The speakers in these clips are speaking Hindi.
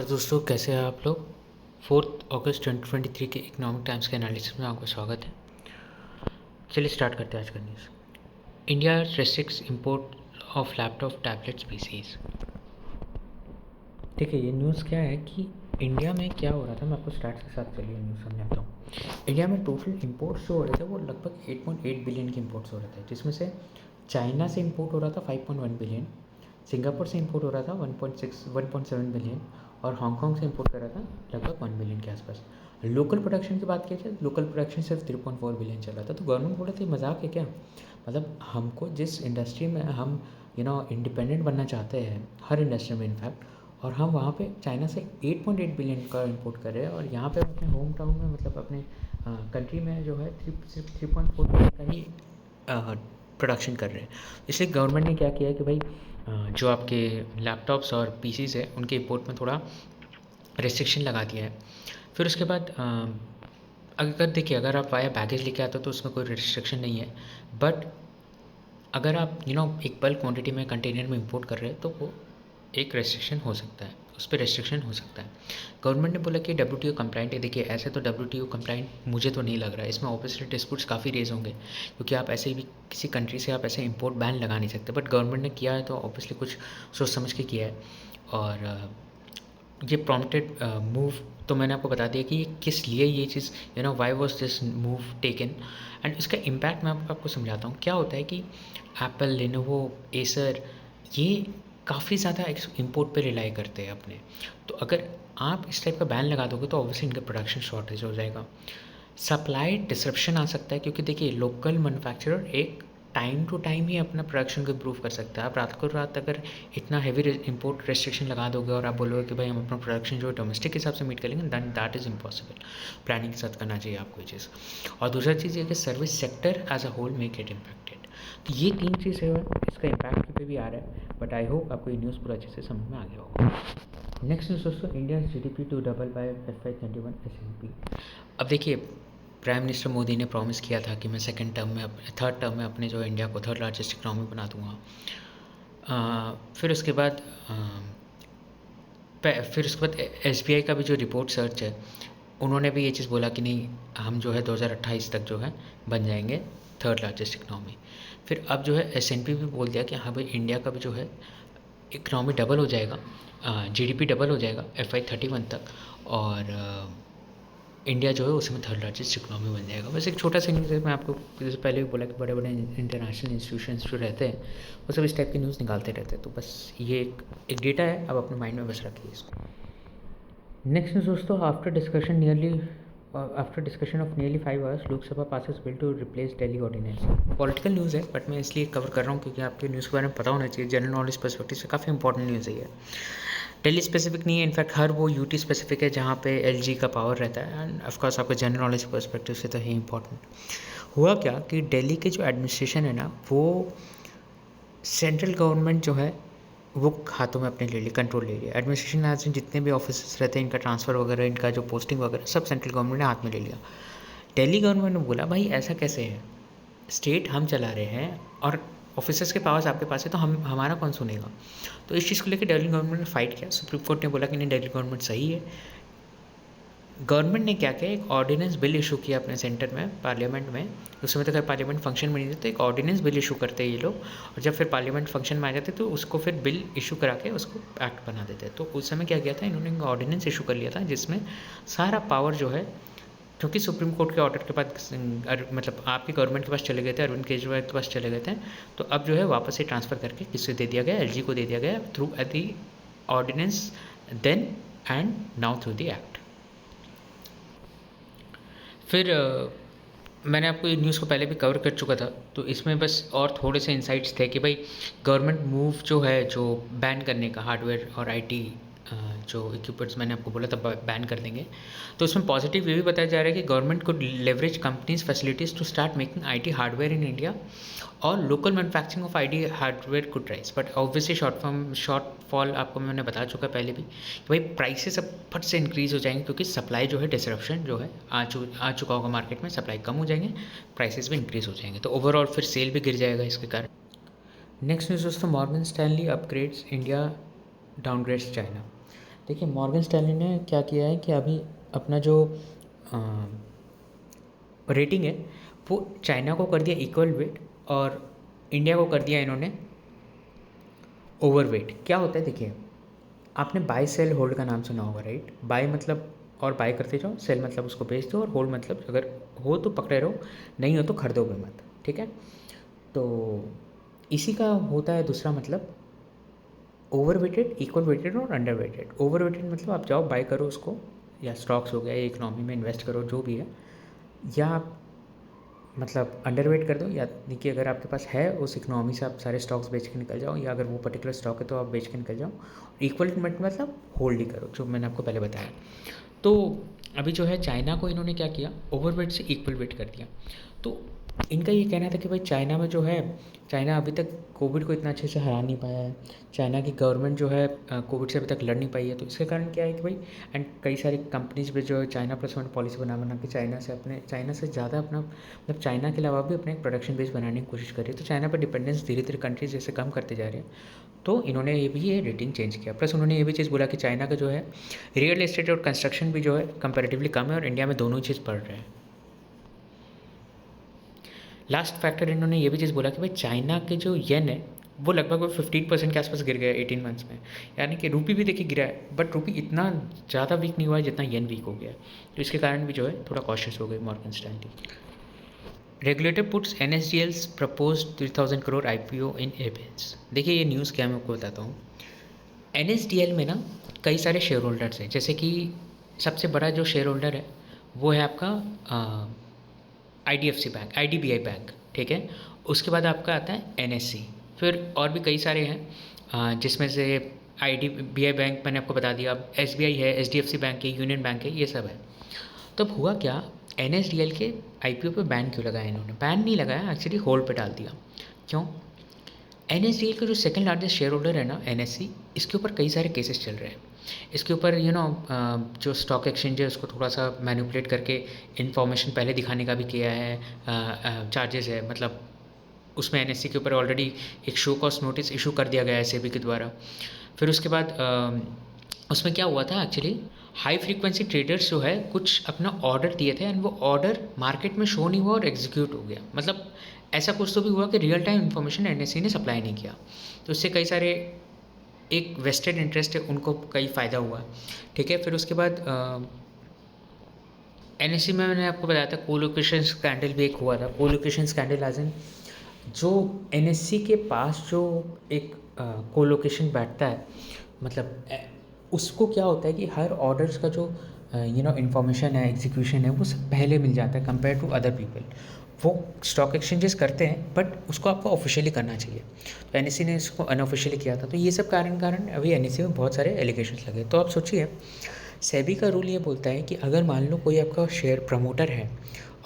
नमस्कार दोस्तों, कैसे हैं आप लोग। 4 अगस्त 2023 के इकोनॉमिक टाइम्स के एनालिसिस में आपका स्वागत है। चलिए स्टार्ट करते हैं आज का news. India restricts import of laptop tablets PCs. देखिए ये न्यूज़ क्या है कि इंडिया में क्या हो रहा था, मैं आपको स्टार्ट के साथ चलिए न्यूज़ समझाता हूँ। इंडिया में टोटल इंपोर्ट्स जो हो रहे थे वो लगभग 8.8 बिलियन के इंपोर्ट्स हो रहे थे, जिसमें से चाइना से इंपोर्ट हो रहा था 5.1 बिलियन, सिंगापुर से इंपोर्ट हो रहा था 1.7 बिलियन और हांगकांग से इंपोर्ट कर रहा था लगभग 1 बिलियन के आसपास। लोकल प्रोडक्शन की बात की जाए, लोकल प्रोडक्शन सिर्फ 3.4 बिलियन चल रहा था। तो गवर्नमेंट बोला था मजाक है क्या, मतलब हमको जिस इंडस्ट्री में हम इंडिपेंडेंट बनना चाहते हैं, हर इंडस्ट्री में इनफैक्ट, और हम वहाँ पे चाइना से 8.8 बिलियन का इंपोर्ट कर रहे हैं और यहाँ पे अपने होम टाउन में मतलब अपने कंट्री में जो है सिर्फ 3.4 बिलियन का ही प्रोडक्शन कर रहे हैं। इसलिए गवर्नमेंट ने क्या किया कि भाई जो आपके लैपटॉप्स और पीसीज है उनके इंपोर्ट में थोड़ा रिस्ट्रिक्शन लगा दिया है। फिर उसके बाद अगर देखिए, अगर आप वाया बैगेज लेके आते हो तो उसमें कोई रिस्ट्रिक्शन नहीं है, बट अगर आप एक बल्क क्वांटिटी में कंटेनर में इंपोर्ट कर रहे हैं तो वो एक रेस्ट्रिक्शन हो सकता है, उस पर रेस्ट्रिक्शन हो सकता है। गवर्नमेंट ने बोला कि WTO कंप्लाइंट है। देखिए ऐसे तो WTO कंप्लाइंट मुझे तो नहीं लग रहा है, इसमें ऑब्वियसली डिस्प्यूट्स काफ़ी रेज होंगे, क्योंकि आप ऐसे भी किसी कंट्री से आप ऐसे इंपोर्ट बैन लगा नहीं सकते। बट गवर्नमेंट ने किया है तो ऑब्वियसली कुछ सोच समझ के किया है। और ये प्रॉम्प्टेड मूव तो मैंने आपको बता दिया कि ये किस लिए ये चीज़ why was this move taken, and इसका इम्पैक्ट मैं आपको समझाता हूँ। क्या होता है कि एप्पल, लेनोवो, एसर ये काफ़ी ज़्यादा इंपोर्ट पे रिलाई करते हैं अपने। तो अगर आप इस टाइप का बैन लगा दोगे तो ऑब्वियसली इनका प्रोडक्शन शॉर्टेज हो जाएगा, सप्लाई डिसरप्शन आ सकता है, क्योंकि देखिए लोकल मैन्युफैक्चरर एक टाइम टू टाइम ही अपना प्रोडक्शन को इम्प्रूव कर सकता है। आप रात को रात अगर इतना हैवी इंपोर्ट रेस्ट्रिक्शन लगा दोगे और आप बोलोगे कि भाई हम अपना प्रोडक्शन जो है डोमेस्टिक के हिसाब से मीट करेंगे, then that is impossible. Planning के साथ करना चाहिए आपको ये चीज़। और दूसरा चीज़ ये कि service sector as a whole may get impacted. तो ये 3 चीज़ है, इसका इम्पैक्ट पे भी आ रहा है। बट आई होप आपको ये न्यूज़ पूरा अच्छे से समझ में आ गया होगा। नेक्स्ट न्यूज़ दोस्तों, India GDP to double by FY21 S&P। अब देखिए प्राइम मिनिस्टर मोदी ने प्रॉमिस किया था कि मैं थर्ड टर्म में अपने जो इंडिया को थर्ड लार्जेस्ट इकनॉमी बना दूंगा। फिर उसके बाद SBI का भी जो रिपोर्ट सर्च है, उन्होंने भी ये चीज़ बोला कि नहीं, हम जो है 2028 तक जो है बन जाएंगे थर्ड लार्जेस्ट इकनॉमी। फिर अब जो है S&P भी बोल दिया कि हाँ भाई इंडिया का भी जो है इकनॉमी डबल हो जाएगा, GDP डबल हो जाएगा FY31 तक, और इंडिया जो है उसमें थर्ड लार्जेस्ट इकनॉमी बन जाएगा। बस एक छोटा सा न्यूज़ है, मैं आपको जैसे पहले भी बोला कि बड़े बड़े इंटरनेशनल इंस्टीट्यूशंस जो रहते हैं वो सब इस टाइप की न्यूज़ निकालते रहते हैं। तो बस ये एक डेटा है, अब अपने माइंड में बस रखिए इसको। नेक्स्ट न्यूज़ दोस्तों, after discussion of nearly 5 hours Lok Sabha passes bill to replace Delhi ordinance. Political news है बट मैं इसलिए कवर कर रहा हूँ क्योंकि आपके न्यूज़ के बारे में पता होना चाहिए। जनरल नॉलेज पर्सपेक्टिव से काफ़ी इंपॉर्टेंट न्यूज़ है ये। दिल्ली स्पेसिफिक नहीं है, इनफैक्ट हर वो यूटी स्पेसिफिक है जहाँ पे LG का पावर रहता है, एंड ऑफकोर्स आपका जनरल नॉलेज पर्सपेक्टिव से तो है इंपॉर्टेंट। हुआ क्या कि दिल्ली के जो एडमिनिस्ट्रेशन है ना, वो सेंट्रल गवर्नमेंट जो है वो हाथों में अपने ले लिया, कंट्रोल ले लिया। एडमिनिस्ट्रेशन आज जितने भी ऑफिस रहते हैं, इनका ट्रांसफ़र वगैरह, इनका जो पोस्टिंग वगैरह सब सेंट्रल गवर्नमेंट ने हाथ में ले लिया। दिल्ली गवर्नमेंट ने बोला भाई ऐसा कैसे है, स्टेट हम चला रहे हैं और ऑफिसर्स के पावर्स आपके पास है, तो हम हमारा कौन सुनेगा। तो इस चीज़ को लेकर दिल्ली गवर्नमेंट ने फाइट किया। सुप्रीम कोर्ट ने बोला कि नहीं, दिल्ली गवर्नमेंट सही है। गवर्नमेंट ने क्या किया, एक ऑर्डिनेंस बिल इशू किया अपने सेंटर में, पार्लियामेंट में। उस समय तक अगर पार्लियामेंट फंक्शन में नहीं थे तो एक ऑर्डिनेंस बिल इशू करते हैं ये लोग, और जब फिर पार्लियामेंट फंक्शन में आ जाते तो उसको फिर बिल इशू करा के उसको एक्ट बना देते। तो उस समय क्या किया था, इन्होंने ऑर्डिनेंस इशू कर लिया था जिसमें सारा पावर जो है, क्योंकि सुप्रीम कोर्ट के ऑर्डर के बाद मतलब आपकी गवर्नमेंट के पास चले गए थे, अरविंद केजरीवाल के पास चले गए थे, तो अब जो है वापस से ट्रांसफ़र करके किससे दे दिया गया, LG को दे दिया गया through the ordinance then and now through the act. फिर मैंने आपको ये न्यूज़ को पहले भी कवर कर चुका था, तो इसमें बस और थोड़े से इंसाइट्स थे कि भाई गवर्नमेंट मूव जो है, जो बैन करने का हार्डवेयर और IT जो इक्विपमेंट्स मैंने आपको बोला था बैन कर देंगे, तो उसमें पॉजिटिव ये भी बताया जा रहा है कि गवर्नमेंट को leverage companies facilities to start making IT hardware in India, और local manufacturing of IT hardware could rise. But obviously shortfall आपको मैंने बता चुका पहले भी कि भाई प्राइसेस अब फट से इंक्रीज़ हो जाएंगे, क्योंकि सप्लाई जो है डिसरप्शन जो है आ चुका होगा मार्केट में, सप्लाई कम हो जाएंगे, प्राइसेस भी इंक्रीज़ हो जाएंगे, तो ओवरऑल फिर सेल भी गिर जाएगा इसके कारण। नेक्स्ट न्यूज़ दोस्तों, Morgan Stanley upgrades India, downgrades China. देखिए मॉर्गन स्टैनली ने क्या किया है कि अभी अपना जो रेटिंग है वो चाइना को कर दिया इक्वल वेट और इंडिया को कर दिया इन्होंने ओवरवेट। क्या होता है देखिए, आपने बाय सेल होल्ड का नाम सुना होगा, राइट? बाय मतलब और बाय करते जाओ, सेल मतलब उसको बेच दो, और होल्ड मतलब अगर हो तो पकड़े रहो, नहीं हो तो खरीदोगे मत, ठीक है? तो इसी का होता है दूसरा मतलब ओवर वेटेड, इक्वल वेटेड और अंडर वेटेड। ओवर वेटेड मतलब आप जाओ बाय करो उसको, या स्टॉक्स हो गया या इकोनॉमी में इन्वेस्ट करो जो भी है, या आप मतलब अंडर वेट कर दो, या देखिए अगर आपके पास है उस इकोनॉमी से आप सारे स्टॉक्स बेच के निकल जाओ, या अगर वो पर्टिकुलर स्टॉक है तो आप बेच के निकल जाओ। इक्वल मतलब होल्ड ही करो, जो मैंने आपको पहले बताया। तो अभी जो है चाइना को इन्होंने क्या किया, ओवर वेट से इक्वल वेट कर दिया। तो इनका ये कहना था कि भाई चाइना में जो है, चाइना अभी तक कोविड को इतना अच्छे से हरा नहीं पाया है, चाइना की गवर्नमेंट जो है कोविड से अभी तक लड़ नहीं पाई है। तो इसके कारण क्या है कि भाई, एंड कई सारी कंपनीज भी जो है चाइना प्लस वन पॉलिसी बना के चाइना से ज़्यादा अपना मतलब चाइना के अलावा भी अपने एक प्रोडक्शन बेस बनाने की कोशिश कर रही है। तो चाइना पर डिपेंडेंस धीरे धीरे कंट्रीज जैसे कम करते जा रहे हैं। तो इन्होंने ये रेटिंग चेंज किया। प्लस उन्होंने ये भी चीज़ बोला कि चाइना का जो है रियल एस्टेट और कंस्ट्रक्शन भी जो है कंपैरेटिवली कम है, और इंडिया में दोनों ही चीज़ बढ़ रहे हैं। लास्ट फैक्टर इन्होंने ये भी चीज़ बोला कि भाई चाइना के जो येन है वो लगभग 15% के आसपास गिर गया 18 मंथ्स में। यानी कि रूपी भी देखिए गिरा है, बट रूपी इतना ज़्यादा वीक नहीं हुआ है जितना येन वीक हो गया है। तो इसके कारण भी जो है थोड़ा कॉशियस हो गई Morgan Stanley. Regulator puts NSDL's propose 3000 crore IPO इन एबेंस। देखिए ये न्यूज़ क्या, मैं आपको बताता हूँ। NSDL में ना कई सारे शेयर होल्डर्स हैं, जैसे कि सबसे बड़ा जो शेयर होल्डर है वो है आपका IDFC बैंक, IDBI बैंक, ठीक है। उसके बाद आपका आता है NSE, फिर और भी कई सारे हैं जिसमें से IDBI बैंक मैंने आपको बता दिया, SBI है, HDFC बैंक है, यूनियन बैंक है, ये सब है। तब हुआ क्या, NSDL के IPO पे बैन क्यों लगाया इन्होंने? बैन नहीं लगाया, एक्चुअली होल्ड पे डाल दिया। क्यों? NSDL का जो सेकंड लार्जेस्ट शेयर होल्डर है ना NSE, इसके ऊपर कई सारे केसेस चल रहे हैं। इसके ऊपर जो स्टॉक एक्सचेंज है उसको थोड़ा सा मैनिपुलेट करके इन्फॉर्मेशन पहले दिखाने का भी किया है, चार्जेस है। मतलब उसमें NSE के ऊपर ऑलरेडी एक शो कॉस्ट नोटिस इशू कर दिया गया है SEBI के द्वारा। फिर उसके बाद उसमें क्या हुआ था एक्चुअली, हाई फ्रीक्वेंसी ट्रेडर्स जो है कुछ अपना ऑर्डर दिए थे, एंड वो ऑर्डर मार्केट में शो नहीं हुआ और एग्जीक्यूट हो गया। मतलब ऐसा कुछ तो भी हुआ कि रियल टाइम इन्फॉर्मेशन NSE ने सप्लाई नहीं किया। तो इससे कई सारे एक वेस्टेड इंटरेस्ट है उनको कई फ़ायदा हुआ, ठीक है। फिर उसके बाद NSE में मैंने आपको बताया था कोलोकेशन स्कैंडल भी एक हुआ था। कोलोकेशन स्कैंडल एज इन जो NSE के पास जो एक कोलोकेशन बैठता है, मतलब उसको क्या होता है कि हर ऑर्डर्स का जो इन्फॉर्मेशन है, एग्जीक्यूशन है, वो सब पहले मिल जाता है कंपेयर टू अदर पीपल। वो स्टॉक एक्सचेंजेस करते हैं बट उसको आपको ऑफिशियली करना चाहिए। तो NSE ने इसको अनऑफिशियली किया था। तो ये सब कारण अभी NSE में बहुत सारे एलिगेशंस लगे। तो आप सोचिए, सेबी का रूल ये बोलता है कि अगर मान लो कोई आपका शेयर प्रमोटर है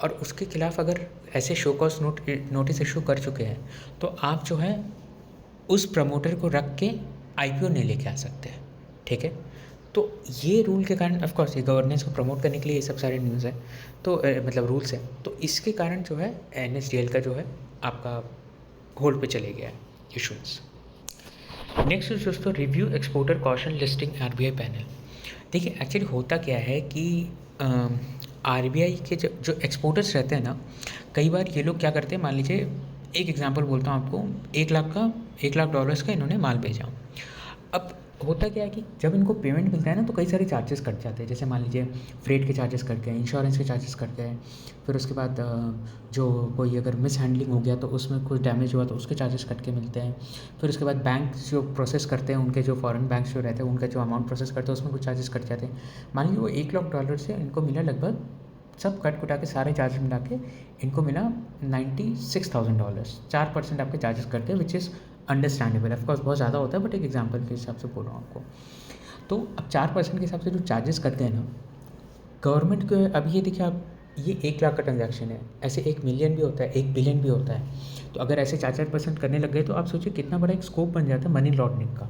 और उसके खिलाफ अगर ऐसे शो कॉज नोटिस इशू कर चुके हैं, तो आप जो है उस प्रमोटर को रख के IPO नहीं लेके आ सकते हैं, ठीक है। तो ये रूल के कारण, ऑफ कोर्स ये गवर्नेंस को प्रमोट करने के लिए ये सब सारे न्यूज़ है, तो मतलब रूल्स हैं। तो इसके कारण जो है NSDL का जो है आपका होल्ड पे चले गया है इशूज़। नेक्स्ट दोस्तों, review exporter caution listing RBI panel. देखिए एक्चुअली होता क्या है कि RBI के जो एक्सपोर्टर्स रहते हैं ना, कई बार ये लोग क्या करते हैं, मान लीजिए एक एग्जांपल बोलता हूँ आपको, $1 लाख का इन्होंने माल भेजा। अब होता क्या है कि जब इनको पेमेंट मिलता है ना, तो कई सारे चार्जेस कट जाते हैं। जैसे मान लीजिए फ्रेट के चार्जेस कट गए, इंश्योरेंस के चार्जेस कट गए, फिर उसके बाद जो कोई अगर मिस हैंडलिंग हो गया तो उसमें कुछ डैमेज हुआ तो उसके चार्जेस कट के मिलते हैं। फिर उसके बाद बैंक जो प्रोसेस करते हैं, उनके जो फॉरेन बैंक जो रहते हैं, उनका जो अमाउंट प्रोसेस करते हैं उसमें कुछ चार्जेस कट जाते हैं। मान लीजिए वो $1 लाख से इनको मिला लगभग, सब कट कुटा के सारे चार्जेस मिला के इनको मिला $96,000। 4% आपके चार्जेस कटते हैं, विच इज़ अंडरस्टैंडेबल। ऑफकोर्स बहुत ज़्यादा होता है, बट एक एग्जांपल के हिसाब से बोल रहा हूँ आपको। तो अब 4% के हिसाब से जो चार्जेस करते हैं ना गवर्नमेंट को, अब ये देखिए आप, ये 1 लाख का ट्रांजैक्शन है, ऐसे 1 मिलियन भी होता है, 1 बिलियन भी होता है। तो अगर ऐसे 4% करने लग गए तो आप सोचिए कितना बड़ा एक स्कोप बन जाता है मनी लॉन्ड्रिंग का।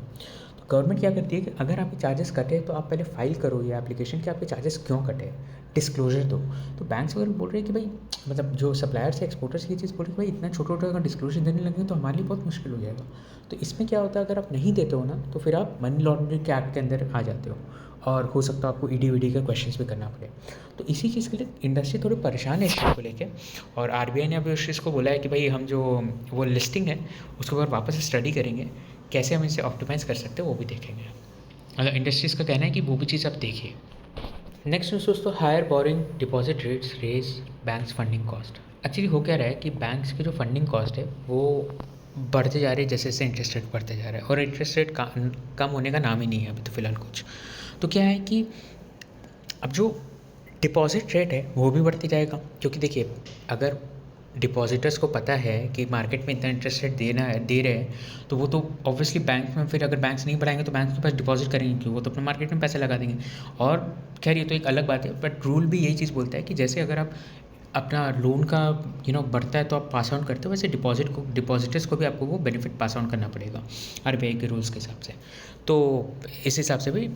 तो गवर्नमेंट क्या करती है कि अगर आपके चार्जेस कटे तो आप पहले फाइल करो ये एप्लीकेशन कि आपके चार्जेस क्यों कटे, डिस्क्लोजर दो। तो बैंक्स वगैरह बोल रहे हैं कि भाई मतलब जो सप्लायर्स है, एक्सपोर्टर्स ये चीज़ बोल रहे हैं कि भाई इतना छोटा छोटा अगर डिस्क्लोजर देने लगे तो हमारे लिए बहुत मुश्किल हो जाएगा। तो इसमें क्या होता है, अगर आप नहीं देते हो ना तो फिर आप मनी लॉन्ड्रिंग के एक्ट के अंदर आ जाते हो और हो सकता है आपको ईडी वीडी का क्वेश्चंस भी करना पड़े। तो इसी चीज़ के लिए इंडस्ट्री थोड़ी परेशान है इस चीज़ को लेके, और आरबीआई ने अभी उस चीज़ को बोला है कि भाई हम जो वो लिस्टिंग है उसके ऊपर वापस से स्टडी करेंगे, कैसे हम इसे ऑप्टिमाइज़ कर सकते हैं वो भी देखेंगे। मतलब इंडस्ट्रीज़ का कहना है कि वो भी चीज़ आप देखिए। नेक्स्ट न्यूज़ दोस्तों, higher borrowing deposit rates raise banks funding cost. Actually हो क्या रहा है कि बैंक्स की जो फंडिंग कॉस्ट है वो बढ़ते जा रहे हैं जैसे जैसे इंटरेस्ट रेट बढ़ते जा रहा है, और इंटरेस्ट रेट कम होने का नाम ही नहीं है अभी तो फ़िलहाल कुछ। तो क्या है कि अब जो डिपॉजिट रेट है वो भी बढ़ते जाएगा, क्योंकि देखिए अगर डिपॉजिटर्स को पता है कि मार्केट में इतना इंटरेस्ट रेट दे रहे हैं, तो वो तो ऑब्वियसली बैंक में, फिर अगर बैंक्स नहीं बढ़ाएंगे तो बैंक्स के पास डिपॉजिट करेंगे क्यों, वो तो अपने मार्केट में पैसे लगा देंगे। और खैर ये तो एक अलग बात है, बट रूल भी यही चीज़ बोलता है कि जैसे अगर आप अपना लोन का बढ़ता है तो आप पास ऑन करते हो, वैसे डिपॉजिटर्स को भी आपको वो बेनिफिट पास ऑन करना पड़ेगा आरबीआई के रूल्स के हिसाब से। तो इस हिसाब से भी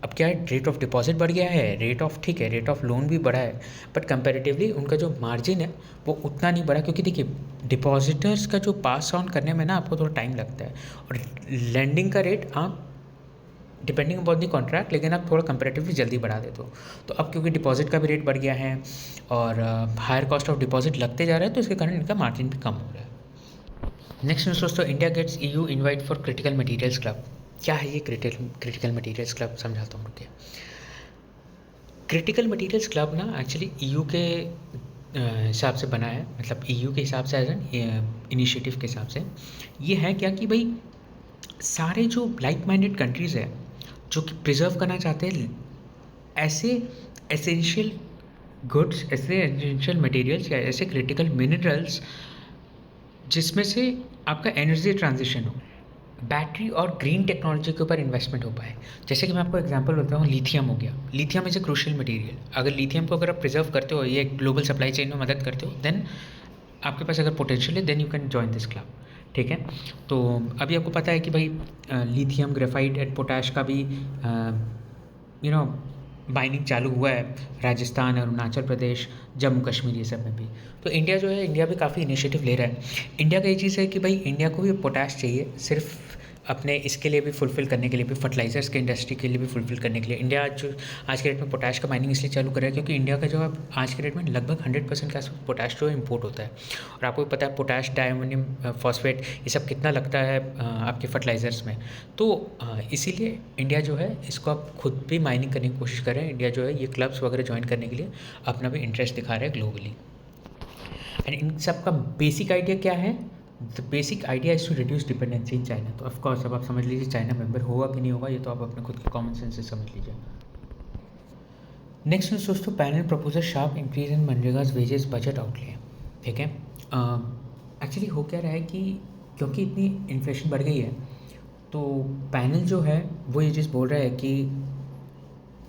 अब क्या है, रेट ऑफ डिपॉजिट बढ़ गया है, रेट ऑफ ठीक है, रेट ऑफ लोन भी बढ़ा है, बट कंपैरेटिवली उनका जो मार्जिन है वो उतना नहीं बढ़ा, क्योंकि देखिए डिपॉजिटर्स का जो पास ऑन करने में ना आपको थोड़ा टाइम लगता है, और लैंडिंग का रेट आप डिपेंडिंग अपॉन दी कॉन्ट्रैक्ट, लेकिन आप थोड़ा कंपैरेटिवली जल्दी बढ़ा देते हो। तो अब क्योंकि डिपॉजिट का भी रेट बढ़ गया है और हायर कॉस्ट ऑफ डिपॉजिट लगते जा रहा है, तो इसके कारण इनका मार्जिन भी कम हो रहा है। नेक्स्ट न्यूज़ दोस्तों, India gets EU invite for critical materials club. क्या है ये क्रिटिकल मटेरियल्स क्लब, समझाता हूँ रुकिए। क्रिटिकल मटेरियल्स क्लब ना एक्चुअली ईयू के हिसाब से बना है, मतलब ईयू के हिसाब से एज एन इनिशिएटिव के हिसाब से। ये है क्या कि भाई सारे जो लाइक माइंडेड कंट्रीज़ है जो कि प्रिजर्व करना चाहते हैं ऐसे एसेंशियल गुड्स, ऐसे एसेंशियल मटेरियल्स या ऐसे क्रिटिकल मिनरल्स जिसमें से आपका एनर्जी ट्रांजिशन हो, बैटरी और ग्रीन टेक्नोलॉजी के ऊपर इन्वेस्टमेंट हो पाए। जैसे कि मैं आपको एग्जांपल बताता हूँ, लिथियम हो गया। Lithium is a crucial material. अगर लिथियम को अगर आप प्रिजर्व करते हो, ये ग्लोबल सप्लाई चेन में मदद करते हो, देन आपके पास अगर पोटेंशियल है, then you can join this club. ठीक है, तो अभी आपको पता है कि भाई लिथियम, ग्रेफाइट एंड पोटैश का भी माइनिंग चालू हुआ है राजस्थान, अरुणाचल प्रदेश, जम्मू कश्मीर, ये सब में भी। तो इंडिया जो है, इंडिया भी काफ़ी इनिशिएटिव ले रहा है। इंडिया का ये चीज़ है कि भाई इंडिया को भी पोटैश चाहिए, सिर्फ अपने इसके लिए भी फुलफ़िल करने के लिए भी, फर्टिलाइज़र्स के इंडस्ट्री के लिए भी फुलफ़िल करने के लिए इंडिया आज के डेट में पोटैश का माइनिंग इसलिए चालू कर रहा है क्योंकि इंडिया का जो है आज के डेट में लगभग 100% के आसपास पोटैश जो है इम्पोर्ट होता है। और आपको पता है पोटैश, डायमोनियम फॉस्फेट, ये सब कितना लगता है आपके फर्टिलाइज़र्स में। तो इसीलिए इंडिया जो है इसको आप खुद भी माइनिंग करने की कोशिश कर रहे हैं। इंडिया जो है ये क्लब्स वगैरह ज्वाइन करने के लिए अपना भी इंटरेस्ट दिखा रहा है ग्लोबली। एंड इन सब का बेसिक आइडिया क्या है? The basic idea is to reduce dependency in China. तो ऑफकोर्स अब आप समझ लीजिए चाइना मेंबर होगा कि नहीं होगा, ये तो आप अपने खुद के कॉमन सेंस से समझ लीजिए। नेक्स्ट न्यूज़ दोस्तों, panel proposal sharp increase in MNREGA's wages budget outlay. ठीक है, एक्चुअली हो क्या रहा है कि क्योंकि इतनी इन्फ्लेशन बढ़ गई है, तो पैनल जो है वो ये चीज़ बोल रहा है कि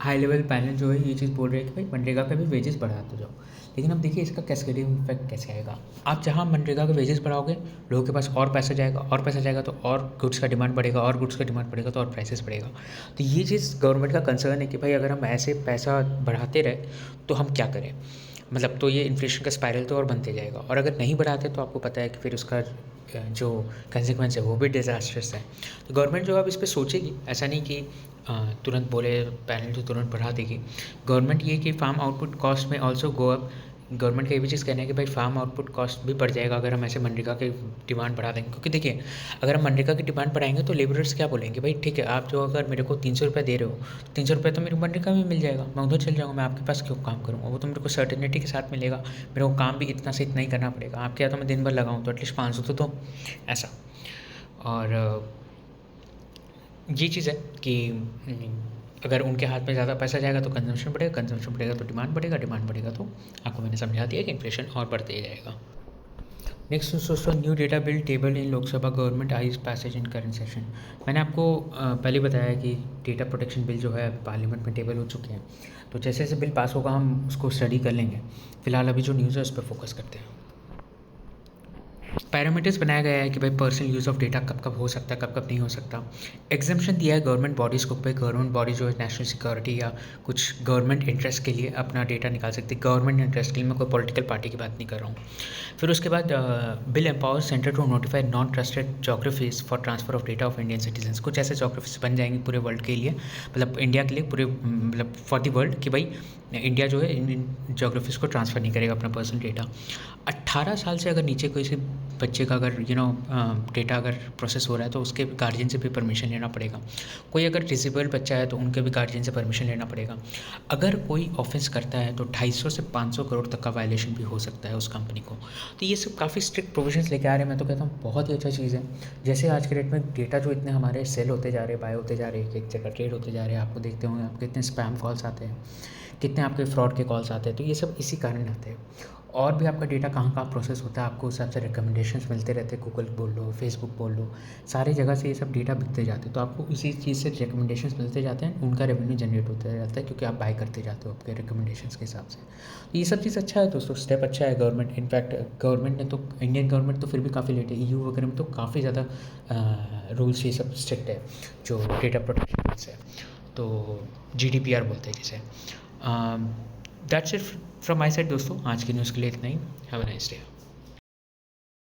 हाई लेवल पैनल जो है ये चीज़ बोल रहे हैं कि भाई मनरेगा का भी वेजेस बढ़ाते जाओ। लेकिन अब देखिए इसका कैस्केडिंग इफेक्ट कैसे आएगा। आप जहाँ मनरेगा के वेजेस बढ़ाओगे, लोगों के पास और पैसा जाएगा, और पैसा जाएगा तो और गुड्स का डिमांड बढ़ेगा, और गुड्स का डिमांड बढ़ेगा तो और प्राइसेस बढ़ेगा। तो ये चीज़ गवर्नमेंट का कंसर्न है कि भाई अगर हम ऐसे पैसा बढ़ाते रहे तो हम क्या करें, मतलब तो ये इन्फ्लेशन का स्पाइरल तो और बनते जाएगा। और अगर नहीं बढ़ाते तो आपको पता है कि फिर उसका जो कंसिक्वेंस है वो भी डिज़ास्टर्स है। तो गवर्नमेंट जो अब इस पर सोचेगी, ऐसा नहीं कि तुरंत बोले पैनल तो तुरंत बढ़ा देगी। गवर्नमेंट ये कि फार्म आउटपुट कॉस्ट में ऑल्सो गो अप। गवर्नमेंट का ये भी चीज़ कहना है कि भाई फार्म आउटपुट कॉस्ट भी बढ़ जाएगा अगर हम ऐसे मनरेगा की डिमांड बढ़ा देंगे। क्योंकि देखिए अगर हम मनरेगा की डिमांड बढ़ाएंगे तो लेबरर्स क्या बोलेंगे, भाई ठीक है आप जो अगर मेरे को 300 रुपये दे रहे हो, 300 रुपये तो मेरे मनरेगा में मिल जाएगा, मैं उधर चल जाऊँगा, मैं आपके पास क्यों काम करूँगा, वो तो मेरे को सर्टेनिटी के साथ मिलेगा, मेरे को काम भी इतना से इतना ही करना पड़ेगा, आपके यहाँ तो मैं दिन भर लगाऊँ तो एटलीस्ट 500 तो दो, ऐसा। और ये चीज़ है कि अगर उनके हाथ में ज़्यादा पैसा जाएगा तो कंजम्पशन बढ़ेगा, कंजम्पशन बढ़ेगा तो डिमांड बढ़ेगा, डिमांड बढ़ेगा तो आपको मैंने समझा दिया कि इन्फ्लेशन और बढ़ते ही जाएगा। नेक्स्ट दोस्तों, न्यू डेटा बिल टेबल इन लोकसभा गवर्नमेंट आईज पैसेज इन करंट सेशन। मैंने आपको पहले बताया कि डेटा प्रोटेक्शन बिल जो है पार्लियामेंट में टेबल हो चुके हैं, तो जैसे जैसे बिल पास होगा हम उसको स्टडी कर लेंगे। फिलहाल अभी जो न्यूज़ है उस पर फोकस करते हैं। पैरामीटर्स बनाया गया है कि भाई पर्सनल यूज़ ऑफ डेटा कब कब हो सकता है, कब कब नहीं हो सकता। एग्जम्पशन दिया है गवर्नमेंट बॉडीज़ को, भाई गवर्नमेंट बॉडी जो है नेशनल सिक्योरिटी या कुछ गवर्नमेंट इंटरेस्ट के लिए अपना डेटा निकाल सकती है। गवर्नमेंट इंटरेस्ट के लिए, मैं कोई पॉलिटिकल पार्टी की बात नहीं कर रहा हूँ। फिर उसके बाद bill empowers centre to notify non trusted geographies for transfer of data of Indian citizens. कुछ ऐसे जोग्राफीज बन जाएंगे पूरे वर्ल्ड के लिए, मतलब इंडिया के लिए, पूरे मतलब फॉर द वर्ल्ड, कि भाई इंडिया जो है इन जोग्राफीज़ को ट्रांसफ़र नहीं करेगा अपना पर्सनल डेटा। 18 साल से अगर नीचे कोई से बच्चे का अगर डेटा अगर प्रोसेस हो रहा है तो उसके गार्जियन से भी परमिशन लेना पड़ेगा। कोई अगर डिसेबल्ड बच्चा है तो उनके भी गार्जियन से परमिशन लेना पड़ेगा। अगर कोई ऑफेंस करता है तो 250 से 500 करोड़ तक का वायलेशन भी हो सकता है उस कंपनी को। तो ये सब काफ़ी स्ट्रिक्ट प्रोविजंस लेके आ रहे हैं। मैं तो कहता हूँ बहुत ही अच्छा चीज़ है। जैसे आज के डेट में डेटा जो इतने हमारे सेल होते जा रहे हैं, बाय होते जा रहे हैं, एक जगह ट्रेड होते जा रहे हैं, आपको देखते होंगे आपके कितने स्पैम कॉल्स आते हैं, कितने आपके फ्रॉड के कॉल्स आते हैं, तो ये सब इसी कारण आते हैं। और भी आपका डेटा कहाँ कहाँ प्रोसेस होता है, आपको उस हिसाब से रिकमेंडेशंस मिलते रहते हैं। गूगल बोल लो, फेसबुक बोल लो, सारी जगह से ये सब डेटा बिकते जाते हैं, तो आपको इसी चीज़ से रिकमेंडेशंस मिलते जाते हैं, उनका रेवेन्यू जनरेट होता जाता है क्योंकि आप बाय करते जाते हो आपके रिकमेंडेशंस के हिसाब से। तो ये सब चीज़ अच्छा है दोस्तों, स्टेप अच्छा है गवर्नमेंट। इनफैक्ट गवर्नमेंट ने तो, इंडियन गवर्नमेंट तो फिर भी काफ़ी लेट है, EU वगैरह में तो काफ़ी ज़्यादा रूल्स ये सब स्ट्रिक्ट है जो डेटा प्रोटेक्शन रूल्स है। तो GDPR बोलते हैं जिसे। That's it from my side दोस्तों, आज की न्यूज़ के लिए इतना ही। Have a nice day.